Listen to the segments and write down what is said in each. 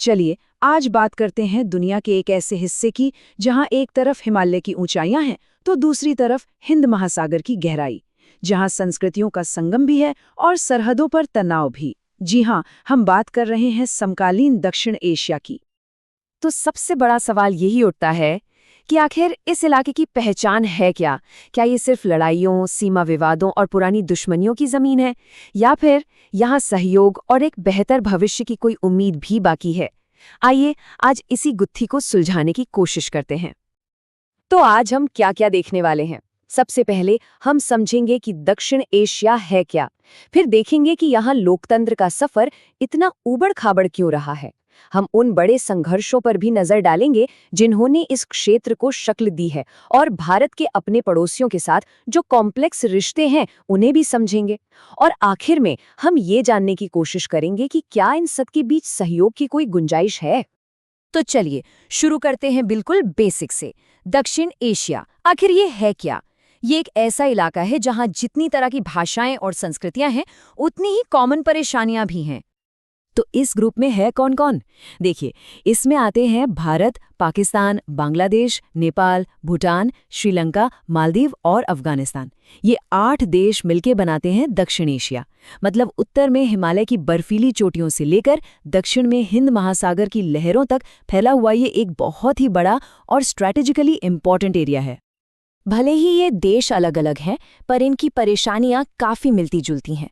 चलिए आज बात करते हैं दुनिया के एक ऐसे हिस्से की जहां एक तरफ हिमालय की ऊंचाइयां हैं तो दूसरी तरफ हिंद महासागर की गहराई, जहां संस्कृतियों का संगम भी है और सरहदों पर तनाव भी। जी हां, हम बात कर रहे हैं समकालीन दक्षिण एशिया की। तो सबसे बड़ा सवाल यही उठता है कि आखिर इस इलाके की पहचान है क्या? क्या ये सिर्फ लड़ाइयों, सीमा विवादों और पुरानी दुश्मनियों की जमीन है, या फिर यहाँ सहयोग और एक बेहतर भविष्य की कोई उम्मीद भी बाकी है? आइए आज इसी गुत्थी को सुलझाने की कोशिश करते हैं। तो आज हम क्या-क्या देखने वाले हैं? सबसे पहले हम समझेंगे कि दक्षिण एशिया है क्या, फिर देखेंगे कि यहाँ लोकतंत्र का सफर इतना ऊबड़-खाबड़ क्यों रहा है। हम उन बड़े संघर्षों पर भी नजर डालेंगे जिन्होंने इस क्षेत्र को शक्ल दी है, और भारत के अपने पड़ोसियों के साथ जो कॉम्प्लेक्स रिश्ते हैं उन्हें भी समझेंगे। और आखिर में हम ये जानने की कोशिश करेंगे कि क्या इन सब के बीच सहयोग की कोई गुंजाइश है। तो चलिए शुरू करते हैं बिल्कुल बेसिक से। दक्षिण एशिया आखिर ये है क्या? ये एक ऐसा इलाका है जहां जितनी तरह की भाषाएं और संस्कृतियां हैं, उतनी ही कॉमन परेशानियां भी हैं। तो इस ग्रुप में है कौन कौन? देखिए, इसमें आते हैं भारत, पाकिस्तान, बांग्लादेश, नेपाल, भूटान, श्रीलंका, मालदीव और अफगानिस्तान। ये 8 देश मिलके बनाते हैं दक्षिण एशिया। मतलब उत्तर में हिमालय की बर्फीली चोटियों से लेकर दक्षिण में हिंद महासागर की लहरों तक फैला हुआ ये एक बहुत ही बड़ा और स्ट्रैटेजिकली इम्पॉर्टेंट एरिया है। भले ही ये देश अलग अलग हैं, पर इनकी परेशानियां काफी मिलती जुलती हैं।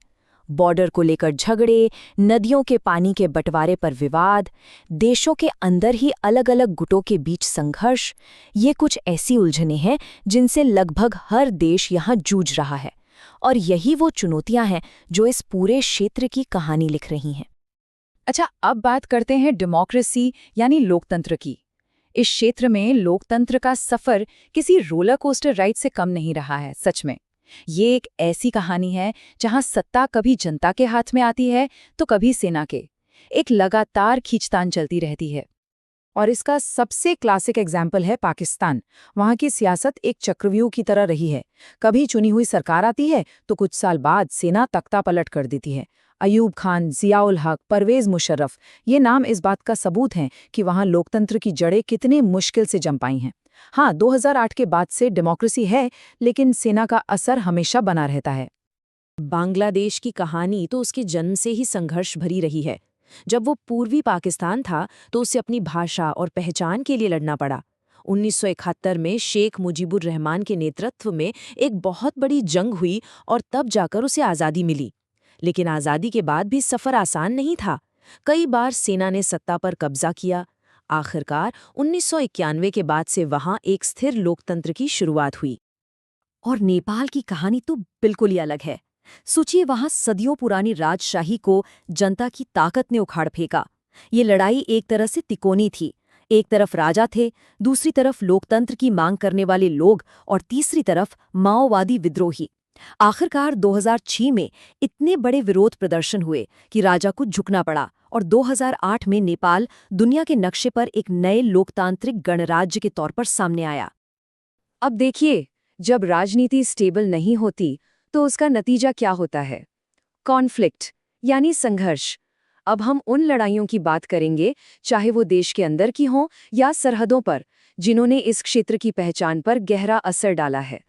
बॉर्डर को लेकर झगड़े, नदियों के पानी के बंटवारे पर विवाद, देशों के अंदर ही अलग अलग गुटों के बीच संघर्ष, ये कुछ ऐसी उलझनें हैं जिनसे लगभग हर देश यहाँ जूझ रहा है। और यही वो चुनौतियां हैं जो इस पूरे क्षेत्र की कहानी लिख रही हैं। अच्छा, अब बात करते हैं डेमोक्रेसी यानी लोकतंत्र की। इस क्षेत्र में लोकतंत्र का सफर किसी रोलर कोस्टर राइड से कम नहीं रहा है। सच में ये एक ऐसी कहानी है जहां सत्ता कभी जनता के हाथ में आती है तो कभी सेना के। एक लगातार खींचतान चलती रहती है। और इसका सबसे क्लासिक एग्जाम्पल है पाकिस्तान। वहां की सियासत एक चक्रव्यूह की तरह रही है। कभी चुनी हुई सरकार आती है तो कुछ साल बाद सेना तख्ता पलट कर देती है। अयूब खान, जियाउल हक, परवेज मुशर्रफ, ये नाम इस बात का सबूत हैं कि वहां लोकतंत्र की जड़ें कितने मुश्किल से जम पाई हैं। हाँ, 2008 के बाद से डेमोक्रेसी है, लेकिन सेना का असर हमेशा बना रहता है। बांग्लादेश की कहानी तो उसके जन्म से ही संघर्ष भरी रही है। जब वो पूर्वी पाकिस्तान था तो उसे अपनी भाषा और पहचान के लिए लड़ना पड़ा। 1971 में शेख मुजीबुर रहमान के नेतृत्व में एक बहुत बड़ी जंग हुई और तब जाकर उसे आज़ादी मिली। लेकिन आज़ादी के बाद भी सफ़र आसान नहीं था। कई बार सेना ने सत्ता पर कब्जा किया। आखिरकार 1991 के बाद से वहां एक स्थिर लोकतंत्र की शुरुआत हुई। और नेपाल की कहानी तो बिल्कुल ही अलग है। सोचिए, वहां सदियों पुरानी राजशाही को जनता की ताकत ने उखाड़ फेंका। ये लड़ाई एक तरह से तिकोनी थी। एक तरफ राजा थे, दूसरी तरफ लोकतंत्र की मांग करने वाले लोग, और तीसरी तरफ माओवादी विद्रोही। आखिरकार 2006 में इतने बड़े विरोध प्रदर्शन हुए कि राजा को झुकना पड़ा, और 2008 में नेपाल दुनिया के नक्शे पर एक नए लोकतांत्रिक गणराज्य के तौर पर सामने आया। अब देखिए, जब राजनीति स्टेबल नहीं होती तो उसका नतीजा क्या होता है? कॉन्फ्लिक्ट यानी संघर्ष। अब हम उन लड़ाइयों की बात करेंगे, चाहे वो देश के अंदर की हों या सरहदों पर, जिन्होंने इस क्षेत्र की पहचान पर गहरा असर डाला है।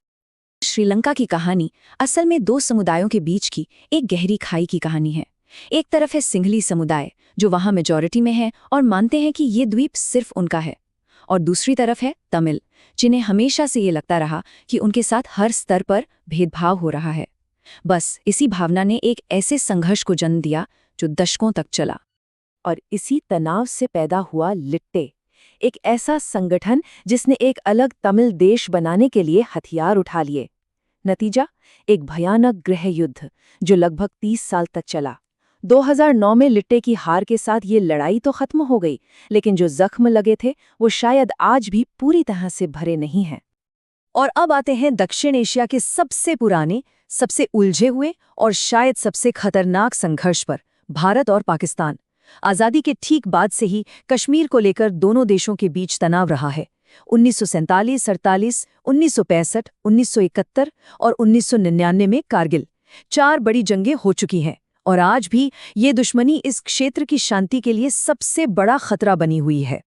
श्रीलंका की कहानी असल में 2 समुदायों के बीच की एक गहरी खाई की कहानी है। एक तरफ है सिंघली समुदाय, जो वहां मेजॉरिटी में है और मानते हैं कि ये द्वीप सिर्फ उनका है। और दूसरी तरफ है तमिल, जिन्हें हमेशा से ये लगता रहा कि उनके साथ हर स्तर पर भेदभाव हो रहा है। बस इसी भावना ने एक ऐसे संघर्ष को जन्म दिया जो दशकों तक चला। और इसी तनाव से पैदा हुआ लिट्टे, एक ऐसा संगठन जिसने एक अलग तमिल देश बनाने के लिए हथियार उठा लिए। नतीजा, एक भयानक गृह युद्ध जो लगभग 30 साल तक चला। 2009 में लिट्टे की हार के साथ ये लड़ाई तो खत्म हो गई, लेकिन जो जख्म लगे थे वो शायद आज भी पूरी तरह से भरे नहीं हैं। और अब आते हैं दक्षिण एशिया के सबसे पुराने, सबसे उलझे हुए और शायद सबसे खतरनाक संघर्ष पर, भारत और पाकिस्तान। आज़ादी के ठीक बाद से ही कश्मीर को लेकर दोनों देशों के बीच तनाव रहा है। 1947-48, 1965, 1971 और 1999 में कारगिल, 4 बड़ी जंगें हो चुकी हैं। और आज भी ये दुश्मनी इस क्षेत्र की शांति के लिए सबसे बड़ा खतरा बनी हुई है।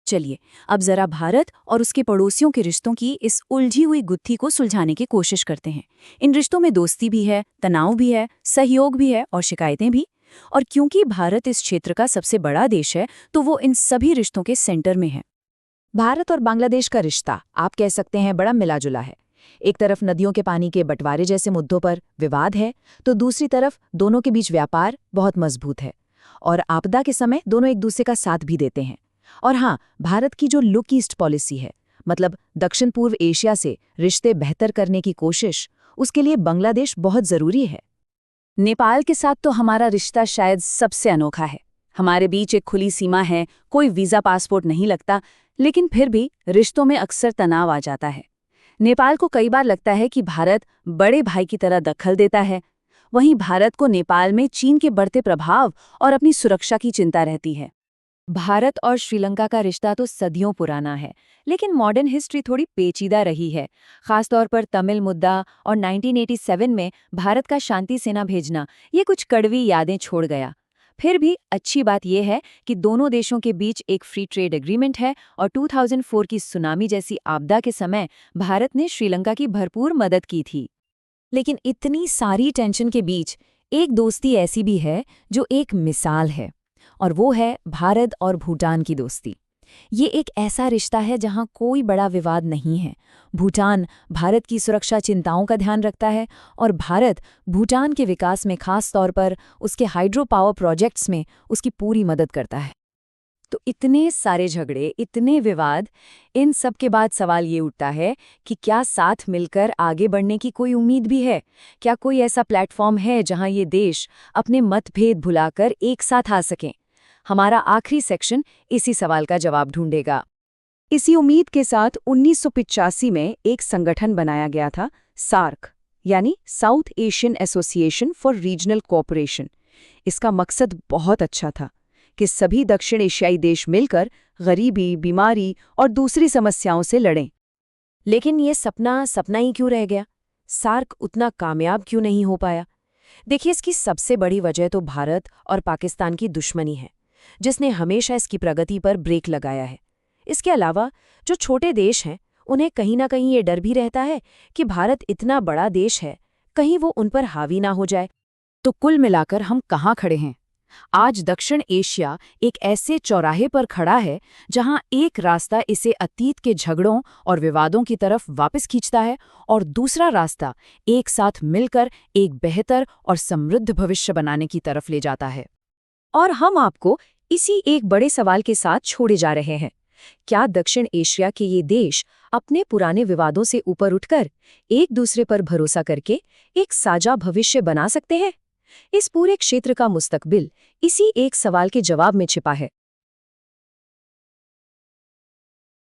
चलिए, अब जरा भारत और उसके पड़ोसियों के रिश्तों की इस उलझी हुई गुत्थी को सुलझाने की कोशिश करते हैं। इन रिश्तों में दोस्ती भी है, तनाव भी है, सहयोग भी है और शिकायतें भी। और क्योंकि भारत इस क्षेत्र का सबसे बड़ा देश है, तो वो इन सभी रिश्तों के सेंटर में है। भारत और बांग्लादेश का रिश्ता आप कह सकते हैं बड़ा मिला-जुला है। एक तरफ नदियों के पानी के बंटवारे जैसे मुद्दों पर विवाद है, तो दूसरी तरफ दोनों के बीच व्यापार बहुत मजबूत है और आपदा के समय दोनों एक दूसरे का साथ भी देते हैं। और हाँ, भारत की जो लुक ईस्ट पॉलिसी है, मतलब दक्षिण पूर्व एशिया से रिश्ते बेहतर करने की कोशिश, उसके लिए बांग्लादेश बहुत जरूरी है। नेपाल के साथ तो हमारा रिश्ता शायद सबसे अनोखा है। हमारे बीच एक खुली सीमा है, कोई वीज़ा पासपोर्ट नहीं लगता, लेकिन फिर भी रिश्तों में अक्सर तनाव आ जाता है। नेपाल को कई बार लगता है कि भारत बड़े भाई की तरह दखल देता है। वहीं भारत को नेपाल में चीन के बढ़ते प्रभाव और अपनी सुरक्षा की चिंता रहती है। भारत और श्रीलंका का रिश्ता तो सदियों पुराना है, लेकिन मॉडर्न हिस्ट्री थोड़ी पेचीदा रही है। खासतौर पर तमिल मुद्दा और 1987 में भारत का शांति सेना भेजना, ये कुछ कड़वी यादें छोड़ गया। फिर भी अच्छी बात यह है कि दोनों देशों के बीच एक फ्री ट्रेड एग्रीमेंट है और 2004 की सुनामी जैसी आपदा के समय भारत ने श्रीलंका की भरपूर मदद की थी। लेकिन इतनी सारी टेंशन के बीच एक दोस्ती ऐसी भी है जो एक मिसाल है, और वो है भारत और भूटान की दोस्ती। ये एक ऐसा रिश्ता है जहां कोई बड़ा विवाद नहीं है। भूटान भारत की सुरक्षा चिंताओं का ध्यान रखता है और भारत भूटान के विकास में खास तौर पर उसके हाइड्रो पावर प्रोजेक्ट्स में उसकी पूरी मदद करता है। तो इतने सारे झगड़े, इतने विवाद, इन सब के बाद सवाल ये उठता है कि क्या साथ मिलकर आगे बढ़ने की कोई उम्मीद भी है? क्या कोई ऐसा प्लेटफॉर्म है जहां ये देश अपने मतभेद भुलाकर एक साथ आ सकें? हमारा आखिरी सेक्शन इसी सवाल का जवाब ढूंढेगा। इसी उम्मीद के साथ 1985 में एक संगठन बनाया गया था, सार्क, यानी south Asian association for regional cooperation. इसका मकसद बहुत अच्छा था कि सभी दक्षिण एशियाई देश मिलकर गरीबी, बीमारी और दूसरी समस्याओं से लड़ें। लेकिन ये सपना सपना ही क्यों रह गया? सार्क उतना कामयाब क्यों नहीं हो पाया? देखिए, इसकी सबसे बड़ी वजह तो भारत और पाकिस्तान की दुश्मनी है, जिसने हमेशा इसकी प्रगति पर ब्रेक लगाया है। इसके अलावा जो छोटे देश हैं, उन्हें कहीं ना कहीं ये डर भी रहता है कि भारत इतना बड़ा देश है, कहीं वो उन पर हावी ना हो जाए। तो कुल मिलाकर हम कहाँ खड़े हैं? आज दक्षिण एशिया एक ऐसे चौराहे पर खड़ा है जहां एक रास्ता इसे अतीत के झगड़ों और विवादों की तरफ वापस खींचता है और दूसरा रास्ता एक साथ मिलकर एक बेहतर और समृद्ध भविष्य बनाने की तरफ ले जाता है। और हम आपको इसी एक बड़े सवाल के साथ छोड़े जा रहे हैं। क्या दक्षिण एशिया के ये देश अपने पुराने विवादों से ऊपर उठकर एक दूसरे पर भरोसा करके एक साझा भविष्य बना सकते हैं? इस पूरे क्षेत्र का मुस्तकबिल इसी एक सवाल के जवाब में छिपा है।